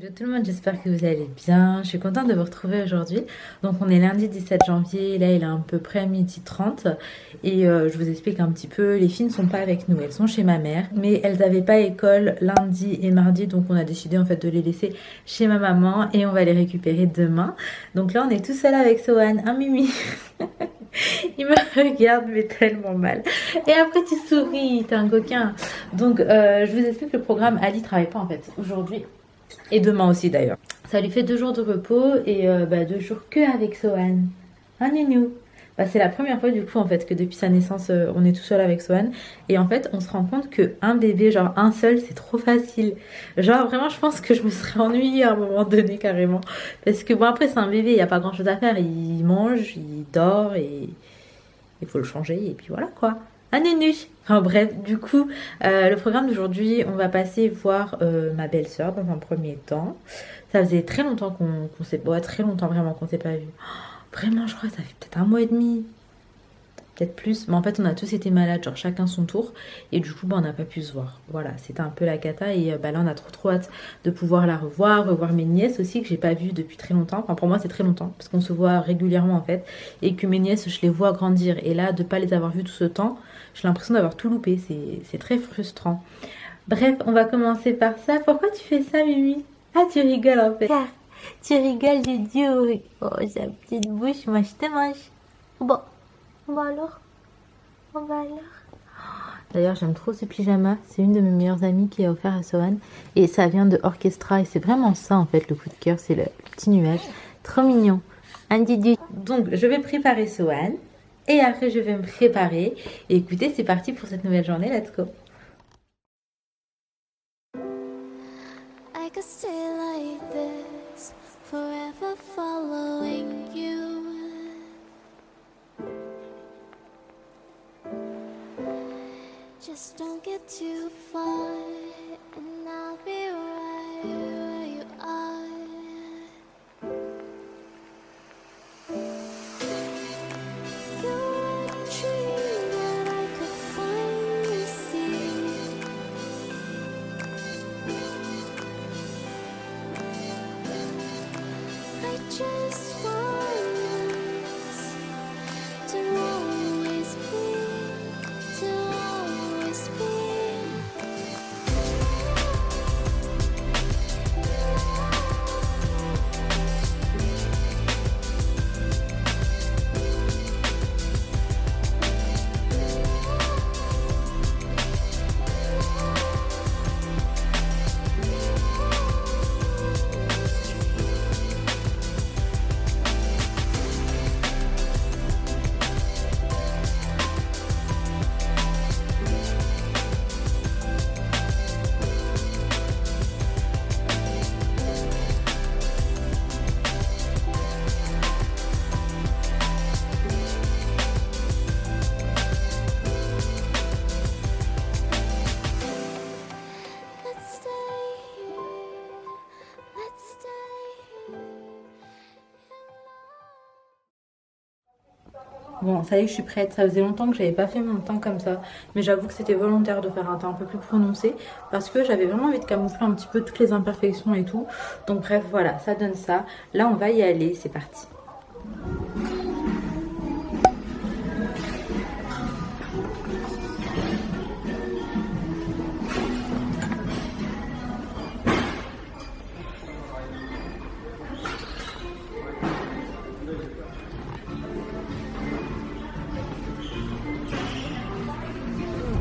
Hello tout le monde, j'espère que vous allez bien. Je suis contente de vous retrouver aujourd'hui. Donc on est lundi 17 janvier, là il est à peu près 12h30 et je vous explique un petit peu. Les filles ne sont pas avec nous, elles sont chez ma mère, mais elles n'avaient pas école lundi et mardi, donc on a décidé en fait de les laisser chez ma maman et on va les récupérer demain. Donc là on est tout seul avec Sohan, un Mimi. Il me regarde mais tellement mal. Et après tu souris, t'es un coquin. Donc je vous explique le programme. Ali travaille pas en fait aujourd'hui. Et demain aussi d'ailleurs. Ça lui fait 2 jours de repos et 2 jours que avec Sohan. Un nounou. C'est la première fois du coup en fait que depuis sa naissance on est tout seul avec Sohan. Et en fait on se rend compte que un bébé, genre un seul, c'est trop facile. Genre vraiment je pense que je me serais ennuyée à un moment donné carrément. Parce que bon après c'est un bébé, il n'y a pas grand chose à faire. Il mange, il dort et il faut le changer et puis voilà quoi. Un nounou. Enfin bref, du coup, le programme d'aujourd'hui, on va passer voir ma belle-sœur dans un premier temps. Ça faisait très longtemps qu'on s'est... Ouais, très longtemps vraiment qu'on s'est pas vu. Vraiment, je crois que ça fait peut-être 1 mois et demi. Peut-être plus. Mais en fait, on a tous été malades, genre chacun son tour. Et du coup, on n'a pas pu se voir. Voilà, c'était un peu la cata. Et là, on a trop hâte de pouvoir la revoir mes nièces aussi, que j'ai pas vues depuis très longtemps. Enfin, pour moi, c'est très longtemps, parce qu'on se voit régulièrement en fait. Et que mes nièces, je les vois grandir. Et là, de pas les avoir vues tout ce temps, j'ai l'impression d'avoir tout loupé. C'est très frustrant. Bref, on va commencer par ça. Pourquoi tu fais ça, Mimi? Ah, tu rigoles en fait. Ah, tu rigoles, j'ai dit. Oh, sa petite bouche, moi je te mange. Bon. Alors. D'ailleurs, j'aime trop ce pyjama. C'est une de mes meilleures amies qui a offert à Sohan. Et ça vient de Orchestra. Et c'est vraiment ça, en fait, le coup de cœur. C'est le petit nuage. Trop mignon. Un didi. Donc, je vais préparer Sohan. Et après, je vais me préparer. Et écoutez, c'est parti pour cette nouvelle journée. Let's go. I could stay like this, forever following you. Just don't get too far, and I'll be right where you are. You're a dream that I could finally see. I just want us to always be. Bon, ça y est, je suis prête. Ça faisait longtemps que j'avais pas fait mon teint comme ça. Mais j'avoue que c'était volontaire de faire un teint un peu plus prononcé. Parce que j'avais vraiment envie de camoufler un petit peu toutes les imperfections et tout. Donc bref, voilà, ça donne ça. Là, on va y aller. C'est parti.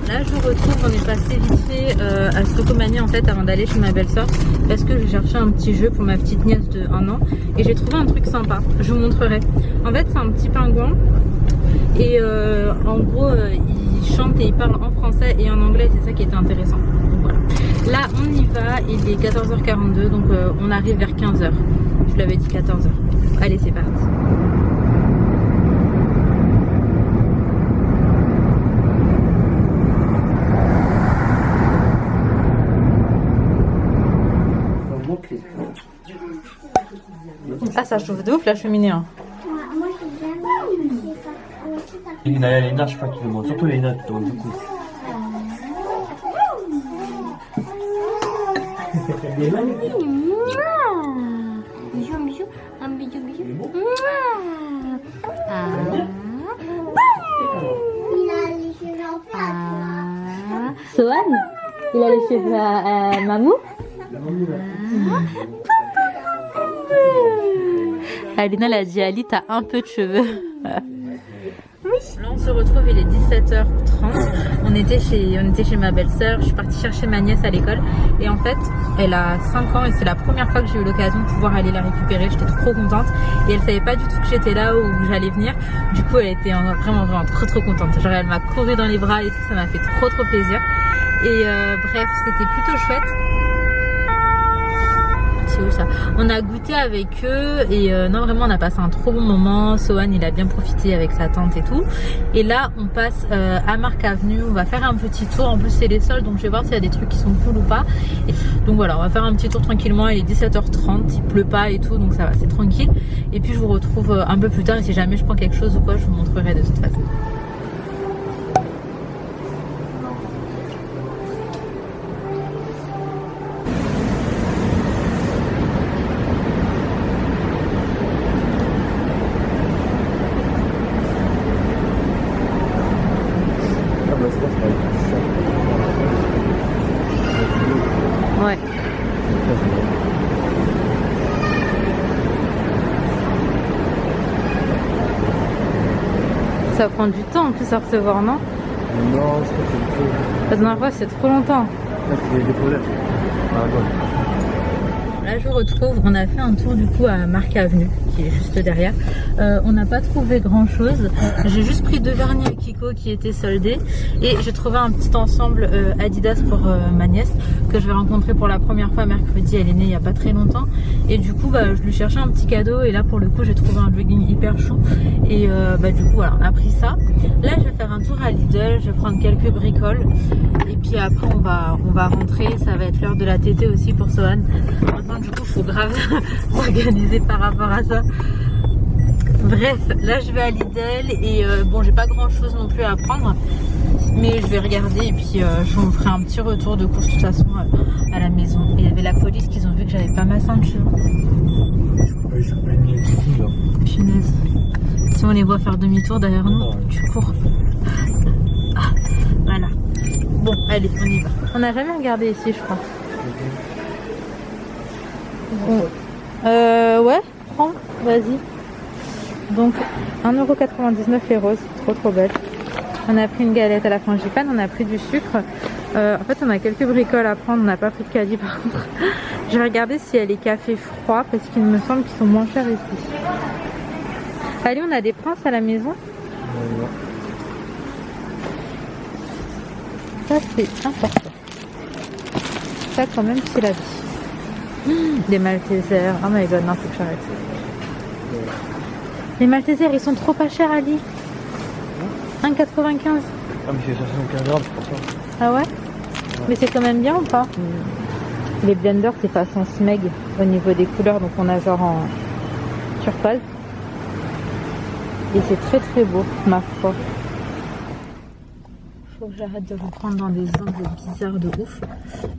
Là je vous retrouve, on est passé vite fait à Stocomanie en fait avant d'aller chez ma belle-sœur parce que je cherchais un petit jeu pour ma petite nièce de 1 an et j'ai trouvé un truc sympa, je vous montrerai. En fait c'est un petit pingouin et en gros il chante et il parle en français et en anglais, c'est ça qui était intéressant. Donc voilà. Là on y va, il est 14h42 donc on arrive vers 15h. Je l'avais dit 14h. Allez c'est parti. Ah ça chauffe de ouf la cheminée hein. Léna, je crois qu'il demande surtout Léna qui demande beaucoup. Bisous, bisous. Un bisou, bisou. Ah. Il a les cheveux en face. Sohan, il a les cheveux à Mamou. Alina l'a dit, Ali, t'as un peu de cheveux. Là, on se retrouve, il est 17h30. On était chez ma belle-sœur. Je suis partie chercher ma nièce à l'école. Et en fait, elle a 5 ans et c'est la première fois que j'ai eu l'occasion de pouvoir aller la récupérer. J'étais trop contente. Et elle savait pas du tout que j'étais là ou que j'allais venir. Du coup, elle était vraiment trop contente. Genre, elle m'a couru dans les bras et tout. Ça m'a fait trop plaisir. Et bref, c'était plutôt chouette. C'est où ça? On a goûté avec eux et non, vraiment on a passé un trop bon moment. Sohan il a bien profité avec sa tante et tout. Et là on passe à Mark Avenue, on va faire un petit tour. En plus c'est les soldes donc je vais voir s'il y a des trucs qui sont cool ou pas. Et donc voilà, on va faire un petit tour tranquillement. Il est 17h30, il pleut pas et tout donc ça va, c'est tranquille. Et puis je vous retrouve un peu plus tard et si jamais je prends quelque chose ou quoi je vous montrerai de toute façon. Ouais. Ça prend du temps en plus à recevoir, non? Non, je crois que c'est trop. La dernière fois, c'est trop longtemps. Là, c'est des problèmes. Ah, bon. Là, je vous retrouve. On a fait un tour du coup à Mark Avenue, qui est juste derrière. On n'a pas trouvé grand chose. J'ai juste pris 2 vernis à Kiko qui étaient soldés. Et j'ai trouvé un petit ensemble Adidas pour ma nièce que je vais rencontrer pour la première fois mercredi. Elle est née il n'y a pas très longtemps. Et du coup, je lui cherchais un petit cadeau. Et là, pour le coup, j'ai trouvé un jogging hyper chou. Et du coup, voilà, on a pris ça. Là, je vais faire un tour à Lidl. Je vais prendre quelques bricoles. Et puis après, on va rentrer. Ça va être l'heure de la tétée aussi pour Sohan. Maintenant, du coup, il faut grave s'organiser par rapport à ça. Bref, là je vais à Lidl et bon, j'ai pas grand chose non plus à prendre, mais je vais regarder et puis je vous ferai un petit retour de course de toute façon à la maison. Et il y avait la police qui ont vu que j'avais pas ma ceinture. Je peux pas une minute là. Punaise. Si on les voit faire demi-tour derrière nous, tu cours. Ah, voilà. Bon, allez, on y va. On n'a jamais regardé ici, je crois. Bon. Ouais, prends, vas-y. Donc 1,99€ les roses, trop belle. On a pris une galette à la frangipane, on a pris du sucre. En fait on a quelques bricoles à prendre, on n'a pas pris de caddie par contre. Je vais regarder si elle est café froid parce qu'il me semble qu'ils sont moins chers ici. Allez, on a des princes à la maison. Ça c'est important. Ça quand même c'est la vie. Des Maltesers, oh my god, non faut que j'arrête. Les Maltesers, ils sont trop pas chers, Ali. 1,95. Ah, mais c'est 75 grammes, c'est pour ça. Ah ouais? Mais c'est quand même bien ou pas? Les blenders, c'est façon Smeg au niveau des couleurs. Donc on a genre en turquoise. Et c'est très beau, ma foi. Faut que j'arrête de vous prendre dans des angles bizarres de ouf.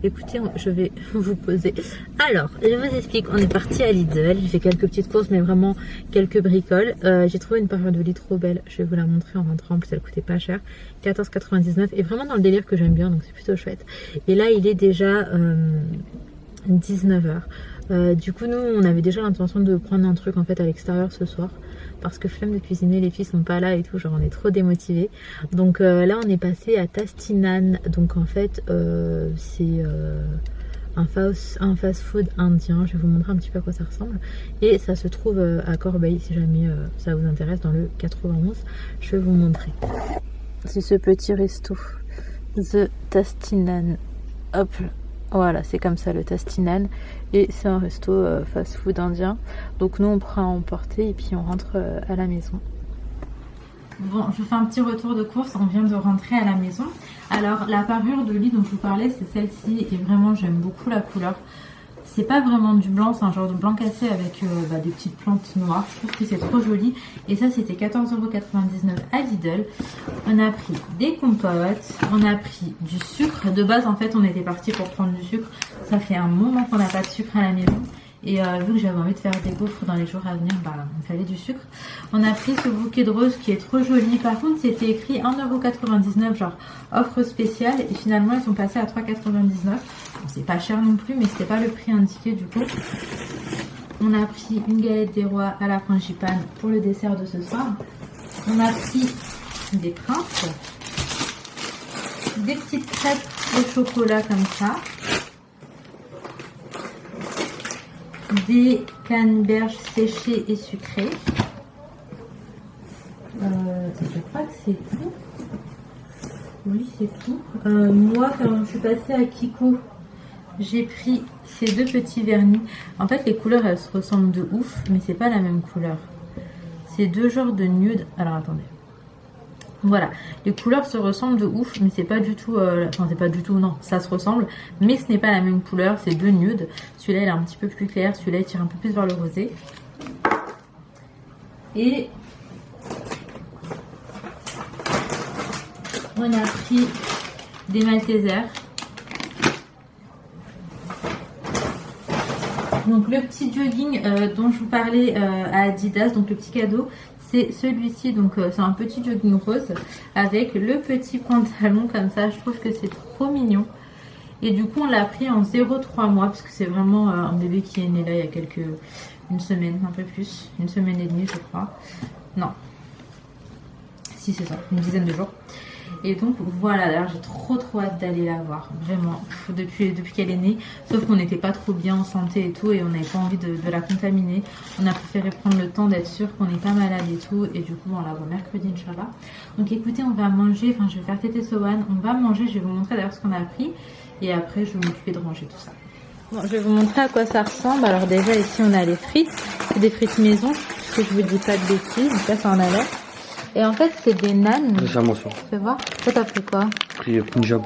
Écoutez, je vais vous poser. Alors, je vous explique, on est parti à Lidl. J'ai fait quelques petites courses, mais vraiment quelques bricoles. J'ai trouvé une parure de lit trop belle. Je vais vous la montrer en rentrant, en plus elle coûtait pas cher. 14,99 et vraiment dans le délire que j'aime bien, donc c'est plutôt chouette. Et là, il est déjà 19h. Du coup, nous, on avait déjà l'intention de prendre un truc en fait à l'extérieur ce soir. Parce que flemme de cuisiner, les filles sont pas là et tout, genre on est trop démotivés. Donc là on est passé à Tastinan. Donc en fait c'est un fast food indien. Je vais vous montrer un petit peu à quoi ça ressemble. Et ça se trouve à Corbeil si jamais ça vous intéresse, dans le 91. Je vais vous montrer. C'est ce petit resto, The Tastinan. Hop, voilà, c'est comme ça le Tastinan. Et c'est un resto fast food indien. Donc nous on prend à emporter et puis on rentre à la maison. Bon, je vous fais un petit retour de course. On vient de rentrer à la maison. Alors la parure de lit dont je vous parlais, c'est celle-ci. Et vraiment j'aime beaucoup la couleur. C'est pas vraiment du blanc, c'est un genre de blanc cassé avec des petites plantes noires. Je trouve que c'est trop joli. Et ça c'était 14,99€ à Lidl. On a pris des compotes, on a pris du sucre. De base en fait on était parti pour prendre du sucre. Ça fait un moment qu'on n'a pas de sucre à la maison. Et vu que j'avais envie de faire des gaufres dans les jours à venir, bah, il me fallait du sucre. On a pris ce bouquet de roses qui est trop joli. Par contre, c'était écrit 1,99 €, genre offre spéciale. Et finalement, ils sont passés à 3,99 €. Bon, c'est pas cher non plus, mais c'était pas le prix indiqué du coup. On a pris une galette des rois à la frangipane pour le dessert de ce soir. On a pris des princes, des petites crêpes au chocolat comme ça. Des canneberges séchées et sucrées. Je crois que c'est tout. Oui, c'est tout. Moi, quand je suis passée à Kiko, j'ai pris ces deux petits vernis. En fait, les couleurs, elles se ressemblent de ouf, mais c'est pas la même couleur. C'est deux genres de nude. Alors, attendez. Voilà, les couleurs se ressemblent de ouf, mais c'est pas du tout, enfin c'est pas du tout, non, ça se ressemble, mais ce n'est pas la même couleur, c'est deux nudes. Celui-là il est un petit peu plus clair, celui-là il tire un peu plus vers le rosé. Et on a pris des Maltesers. Donc le petit jogging dont je vous parlais à Adidas, donc le petit cadeau, c'est celui-ci, donc c'est un petit jogging rose avec le petit pantalon comme ça. Je trouve que c'est trop mignon. Et du coup on l'a pris en 0,3 mois parce que c'est vraiment un bébé qui est né là il y a une semaine, un peu plus, une semaine et demie je crois. Non, si c'est ça, une dizaine de jours. Et donc voilà, d'ailleurs j'ai trop hâte d'aller la voir, vraiment, depuis qu'elle est née. Sauf qu'on n'était pas trop bien en santé et tout, et on n'avait pas envie de la contaminer. On a préféré prendre le temps d'être sûr qu'on n'est pas malade et tout, et du coup on la voit mercredi Inch'Allah. Donc écoutez, on va manger, enfin je vais faire tété Sohan, on va manger, je vais vous montrer d'ailleurs ce qu'on a pris, et après je vais m'occuper de ranger tout ça. Bon, je vais vous montrer à quoi ça ressemble. Alors déjà ici on a les frites, c'est des frites maison, si je vous dis pas de bêtises, ça en a l'air. Et en fait, c'est des nanes. C'est à moi ça. Fais voir. Toi, t'as pris quoi? J'ai pris Punjab.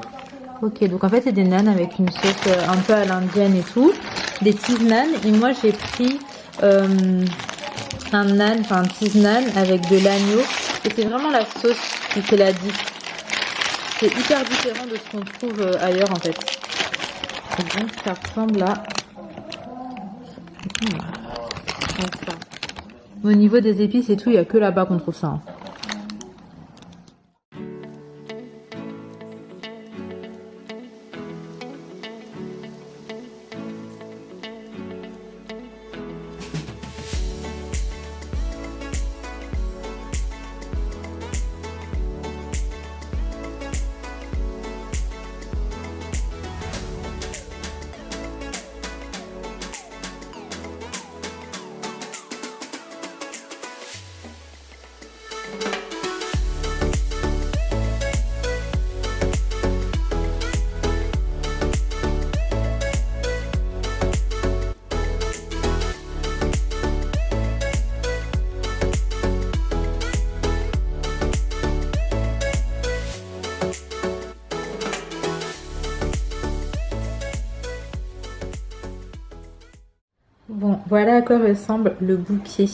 Ok, donc en fait, c'est des nanes avec une sauce un peu à l'indienne et tout. Des cheese nanes. Et moi, j'ai pris un nan, enfin un cheese nan avec de l'agneau. Et c'est vraiment la sauce qui fait la diff. C'est hyper différent de ce qu'on trouve ailleurs en fait. Et donc, ça ressemble à... Au niveau des épices et tout, il n'y a que là-bas qu'on trouve ça. Hein. Bon, voilà à quoi ressemble le bouquet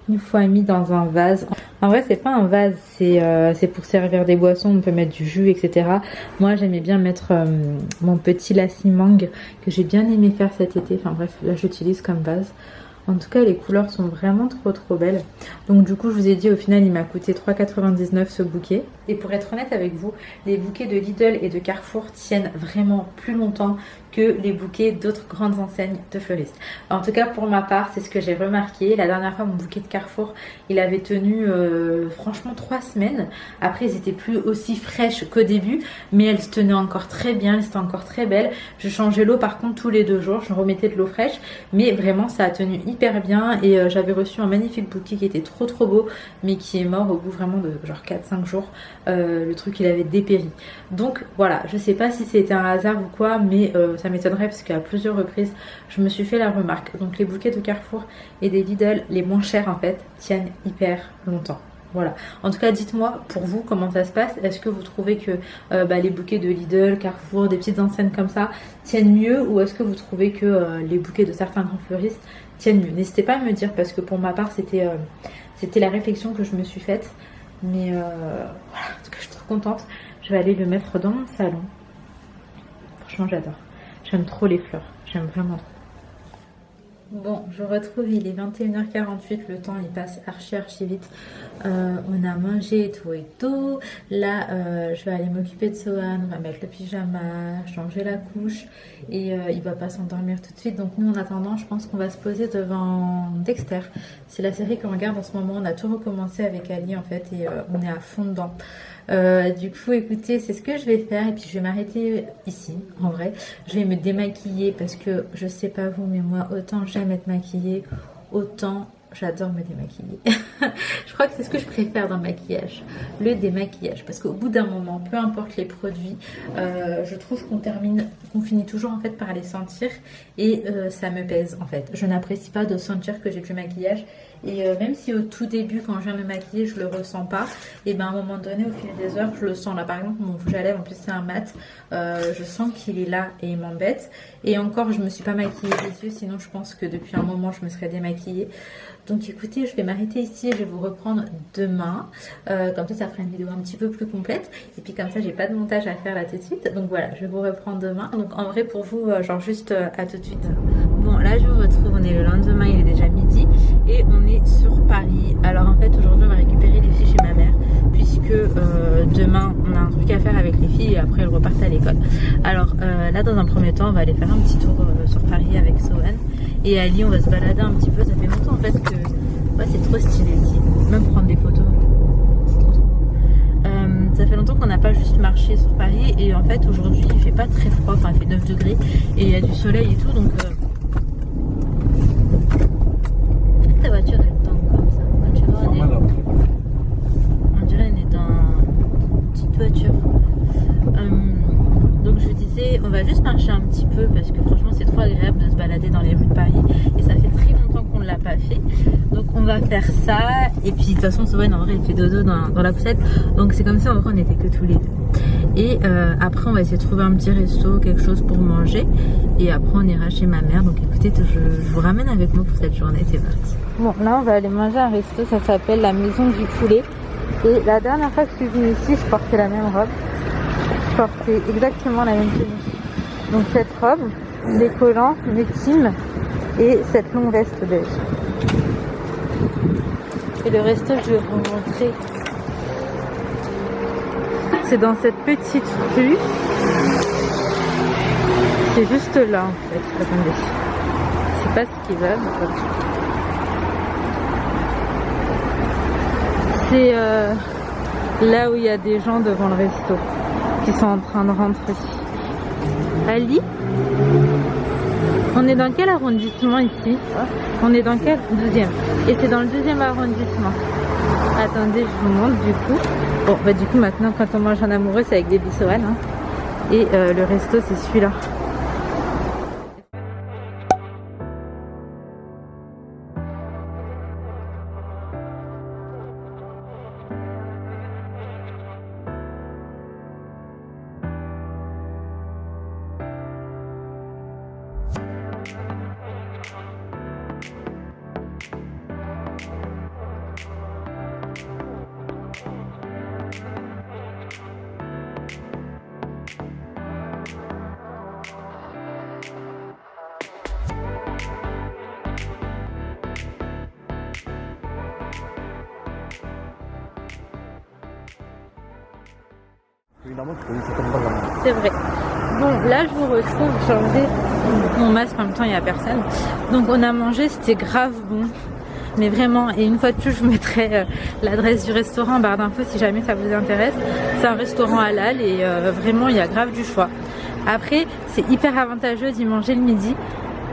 une fois mis dans un vase. En vrai, c'est pas un vase, c'est pour servir des boissons, on peut mettre du jus, etc. Moi, j'aimais bien mettre mon petit lassi mangue que j'ai bien aimé faire cet été. Enfin bref, là, j'utilise comme vase. En tout cas, les couleurs sont vraiment trop belles. Donc du coup, je vous ai dit, au final, il m'a coûté 3,99 € ce bouquet. Et pour être honnête avec vous, les bouquets de Lidl et de Carrefour tiennent vraiment plus longtemps que les bouquets d'autres grandes enseignes de fleuristes. En tout cas, pour ma part, c'est ce que j'ai remarqué. La dernière fois, mon bouquet de Carrefour, il avait tenu franchement 3 semaines. Après, ils étaient plus aussi fraîches qu'au début, mais elles se tenaient encore très bien, elles étaient encore très belles. Je changeais l'eau par contre tous les 2 jours, je remettais de l'eau fraîche, mais vraiment, ça a tenu hyper bien. Et j'avais reçu un magnifique bouquet qui était trop beau, mais qui est mort au bout vraiment de genre 4-5 jours. Le truc, il avait dépéri. Donc voilà, je sais pas si c'était un hasard ou quoi, mais ça m'étonnerait parce qu'à plusieurs reprises, je me suis fait la remarque. Donc les bouquets de Carrefour et des Lidl, les moins chers en fait, tiennent hyper longtemps. Voilà. En tout cas, dites-moi pour vous comment ça se passe. Est-ce que vous trouvez que les bouquets de Lidl, Carrefour, des petites enseignes comme ça tiennent mieux, ou est-ce que vous trouvez que les bouquets de certains grands fleuristes tiennent mieux? N'hésitez pas à me dire, parce que pour ma part, c'était la réflexion que je me suis faite. Mais voilà, en tout cas, je suis trop contente. Je vais aller le mettre dans mon salon. Franchement, j'adore. J'aime trop les fleurs. J'aime vraiment trop. Bon, je retrouve, il est 21h48, le temps il passe archi vite. On a mangé et tout. Là, je vais aller m'occuper de Sohan, on va mettre le pyjama, changer la couche et il va pas s'endormir tout de suite. Donc nous, en attendant, je pense qu'on va se poser devant Dexter. C'est la série qu'on regarde en ce moment. On a tout recommencé avec Ali en fait et on est à fond dedans. Du coup, écoutez, c'est ce que je vais faire et puis je vais m'arrêter ici. En vrai, je vais me démaquiller parce que je sais pas vous, mais moi, autant j'aime être maquillée, autant j'adore me démaquiller. Je crois que c'est ce que je préfère dans le maquillage, le démaquillage, parce qu'au bout d'un moment, peu importe les produits, je trouve qu'on finit toujours en fait par les sentir et ça me pèse en fait. Je n'apprécie pas de sentir que j'ai du maquillage. Et même si au tout début, quand je viens me maquiller, je le ressens pas, et ben à un moment donné, au fil des heures, je le sens. Là, par exemple, mon rouge à lèvres, en plus c'est un mat, je sens qu'il est là et il m'embête. Et encore, je me suis pas maquillée les yeux, sinon je pense que depuis un moment, je me serais démaquillée. Donc écoutez, je vais m'arrêter ici et je vais vous reprendre demain. Comme ça fera une vidéo un petit peu plus complète. Et puis comme ça, j'ai pas de montage à faire là tout de suite. Donc voilà, je vais vous reprendre demain. Donc en vrai, pour vous, genre juste à tout de suite. Bon, là, je vous retrouve. On est le lendemain, il est déjà midi. Et on est sur Paris. Alors en fait, aujourd'hui, on va récupérer les filles chez ma mère. Puisque demain, on a un truc à faire avec les filles et après, elles repartent à l'école. Alors là, dans un premier temps, on va aller faire un petit tour sur Paris avec Sohan. Et Ali, on va se balader un petit peu. Ça fait longtemps en fait que ouais, c'est trop stylé ici. Même prendre des photos. C'est trop beau. Ça fait longtemps qu'on n'a pas juste marché sur Paris. Et en fait, aujourd'hui, il fait pas très froid. Enfin, il fait 9 degrés. Et il y a du soleil et tout. Donc, ta voiture, elle tombe comme ça. On dirait qu'on est dans une petite voiture. Donc je disais, on va juste marcher un petit peu parce que franchement c'est trop agréable de se balader dans les rues de Paris et ça fait très longtemps qu'on ne l'a pas fait. Donc on va faire ça et puis de toute façon Sohan en vrai il fait dodo dans la poussette, donc c'est comme si en vrai on n'était que tous les deux. Et après on va essayer de trouver un petit resto, quelque chose pour manger et après on ira chez ma mère. Donc écoutez, je vous ramène avec moi pour cette journée, c'est parti. Bon là on va aller manger un resto, ça s'appelle la Maison du Poulet. Et la dernière fois que je suis venue ici, je portais la même robe. Je portais exactement la même tenue. Donc cette robe, les collants, mes teams et cette longue veste beige. Et le resto, je vais vous montrer. C'est dans cette petite rue. C'est juste là en fait. Attendez. Je sais pas ce qu'ils veulent. C'est là où il y a des gens devant le resto qui sont en train de rentrer. Ali, on est dans quel arrondissement ici? On est dans quel 12e? Et c'est dans le 12e arrondissement. Attendez, je vous montre du coup. Bon, bah du coup maintenant quand on mange en amoureux c'est avec des Sohan. Hein. Et le resto c'est celui-là. C'est vrai. Bon, là je vous retrouve, j'ai enlevé mon masque, en même temps il n'y a personne. Donc on a mangé, c'était grave bon. Mais vraiment, et une fois de plus je vous mettrai l'adresse du restaurant en barre d'infos si jamais ça vous intéresse. C'est un restaurant halal et vraiment il y a grave du choix. Après c'est hyper avantageux d'y manger le midi.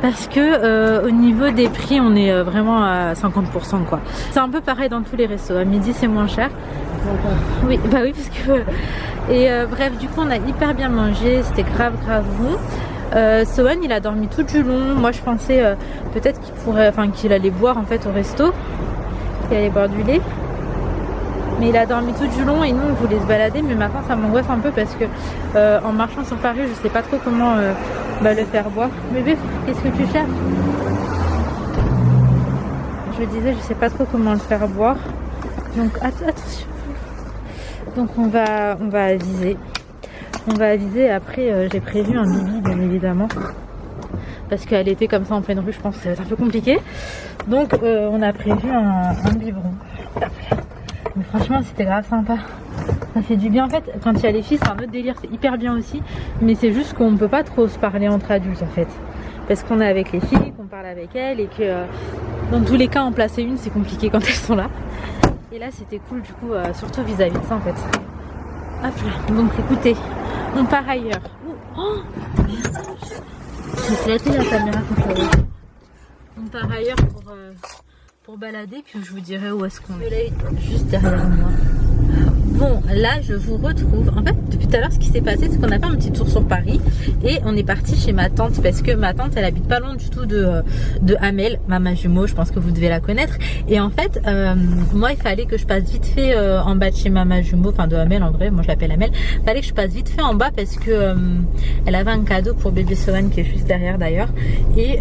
Parce que au niveau des prix on est vraiment à 50% quoi. C'est un peu pareil dans tous les restos, à midi c'est moins cher. Oui, bah oui parce que... Et bref du coup on a hyper bien mangé, c'était grave bon. Sohan il a dormi tout du long. Moi je pensais peut-être qu'il pourrait, enfin qu'il allait boire en fait au resto, qu'il allait boire du lait. Mais il a dormi tout du long et nous on voulait se balader, mais maintenant ça m'angoisse un peu parce que en marchant sur Paris je sais pas trop comment le faire boire. Bébé, qu'est-ce que tu cherches? Je disais je sais pas trop comment le faire boire. Donc attention. Donc on va aviser. On va aviser, après j'ai prévu un bibi bien évidemment. parce qu'elle était comme ça en pleine rue, je pense que ça va être un peu compliqué. Donc on a prévu un biberon. Mais franchement c'était grave sympa. Ça fait du bien en fait, quand il y a les filles c'est un autre délire, c'est hyper bien aussi. Mais c'est juste qu'on ne peut pas trop se parler entre adultes en fait. Parce qu'on est avec les filles, qu'on parle avec elles et que dans tous les cas en placer une c'est compliqué quand elles sont là. Et là c'était cool du coup, surtout vis-à-vis de ça en fait. Hop là, donc écoutez, on part ailleurs. Oh, j'ai éclaté la caméra quand ça va. On part ailleurs pour balader, puis je vous dirai où est-ce qu'on est. Le soleil juste derrière moi. Bon, là je vous retrouve. En fait, depuis tout à l'heure, ce qui s'est passé, c'est qu'on a fait un petit tour sur Paris et on est parti chez ma tante parce que ma tante, elle habite pas loin du tout de Amel, maman jumeau. Je pense que vous devez la connaître. Et en fait, moi, il fallait que je passe vite fait en bas de chez maman jumeau, enfin de Amel en vrai. Moi, je l'appelle Amel. Il fallait que je passe vite fait en bas parce que elle avait un cadeau pour bébé Sohan qui est juste derrière d'ailleurs. Et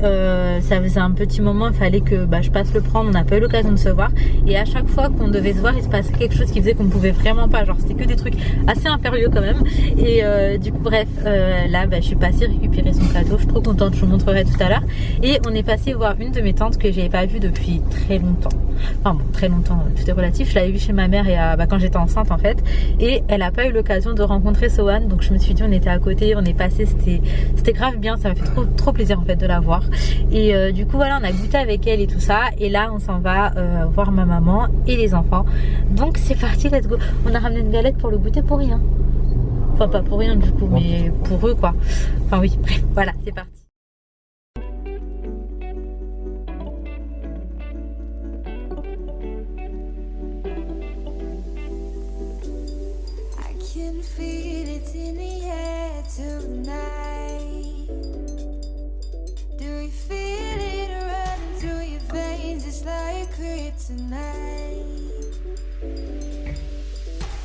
ça faisait un petit moment, il fallait que je passe le prendre. On n'a pas eu l'occasion de se voir. Et à chaque fois qu'on devait se voir, il se passait quelque chose qui faisait qu'on pouvait vraiment pas, genre c'était que des trucs assez impérieux quand même. Et du coup bref, là je suis passée récupérer son cadeau, je suis trop contente, je vous montrerai tout à l'heure. Et on est passé voir une de mes tantes que j'avais pas vue depuis très longtemps. Enfin bon, très longtemps, tout est relatif. Je l'avais vue chez ma mère et quand j'étais enceinte en fait. Et elle a pas eu l'occasion de rencontrer Sohan, donc je me suis dit on était à côté, on est passé, c'était grave bien, ça m'a fait trop plaisir en fait de la voir. Et du coup voilà, on a goûté avec elle et tout ça. Et là on s'en va voir ma maman et les enfants. Donc c'est parti, let's go. On a ramené une galette pour le goûter pour rien. Enfin pas pour rien du coup, mais pour eux quoi. Enfin oui, bref, voilà, c'est parti.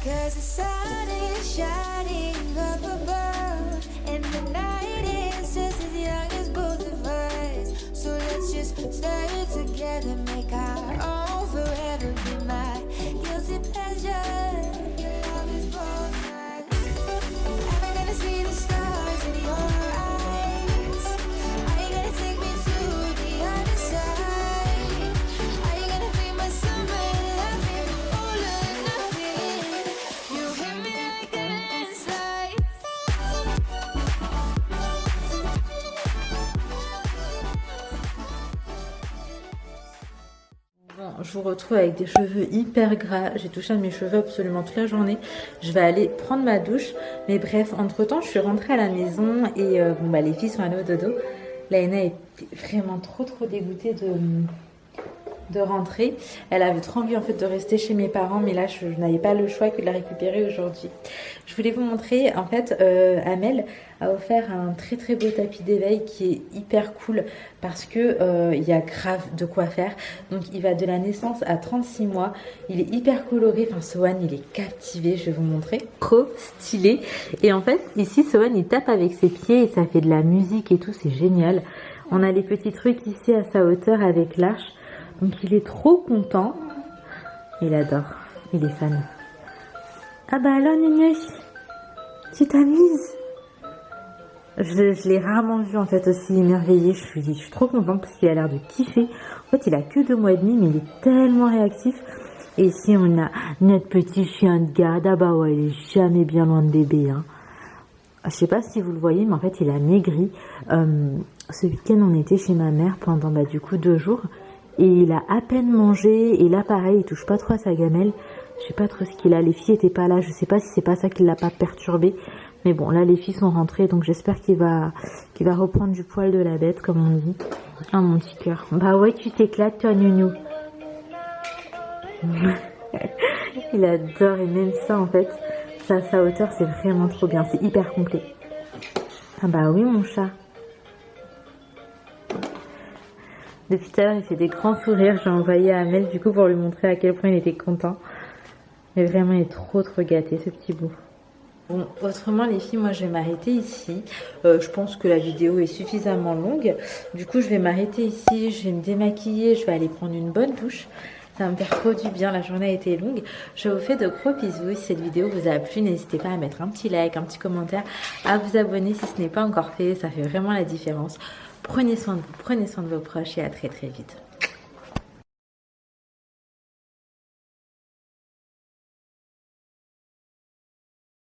Cause the sun is shining up above, and the night is just as young as both of us. So let's just stay together, make our own forever, be my guilty pleasure. Your love is both nights. Am I gonna see the stars in your eyes? Are you gonna take me to the other side? Are you gonna be my summer loving, all or nothing? You hit me like a landslide. Bon, je vous retrouve avec des cheveux hyper gras. J'ai touché à mes cheveux absolument toute la journée. Je vais aller prendre ma douche. Mais bref, entre temps, je suis rentrée à la maison et les filles sont allées au dodo. Laïna est vraiment trop dégoûtée de rentrer. Elle avait trop envie en fait de rester chez mes parents, mais là je n'avais pas le choix que de la récupérer aujourd'hui. Je voulais vous montrer en fait, Amel a offert un très beau tapis d'éveil qui est hyper cool parce que il y a grave de quoi faire. Donc il va de la naissance à 36 mois, il est hyper coloré, enfin Sohan il est captivé, je vais vous montrer, trop stylé. Et en fait ici Sohan il tape avec ses pieds et ça fait de la musique et tout, c'est génial. On a les petits trucs ici à sa hauteur avec l'arche. Donc il est trop content. Il adore. Il est fan. Ah bah alors Nunush, tu t'amuses? Je l'ai rarement vu en fait aussi émerveillé. Je suis trop contente parce qu'il a l'air de kiffer. En fait il a que 2 mois et demi mais il est tellement réactif. Et ici on a notre petit chien de garde. Ah bah ouais, il est jamais bien loin de bébé hein. Je sais pas si vous le voyez mais en fait il a maigri. Ce week-end on était chez ma mère pendant du coup 2 jours. Et il a à peine mangé. Et là pareil il touche pas trop à sa gamelle. Je sais pas trop ce qu'il a. Les filles étaient pas là. Je sais pas si c'est pas ça qui l'a pas perturbé. Mais bon là les filles sont rentrées. Donc j'espère qu'il va reprendre du poil de la bête comme on dit. Ah mon petit cœur. Bah ouais tu t'éclates toi Nounou. Il adore. Et même ça en fait, ça à sa hauteur c'est vraiment trop bien. C'est hyper complet. Ah bah oui mon chat. Depuis tout à l'heure, il fait des grands sourires. J'ai envoyé à Amel du coup pour lui montrer à quel point il était content. Mais vraiment, il est trop gâté ce petit bout. Bon, autrement les filles, moi je vais m'arrêter ici. Je pense que la vidéo est suffisamment longue. Du coup, je vais m'arrêter ici. Je vais me démaquiller. Je vais aller prendre une bonne douche. Ça va me faire trop du bien. La journée a été longue. Je vous fais de gros bisous. Si cette vidéo vous a plu, n'hésitez pas à mettre un petit like, un petit commentaire, à vous abonner si ce n'est pas encore fait. Ça fait vraiment la différence. Prenez soin de vous, prenez soin de vos proches et à très très vite.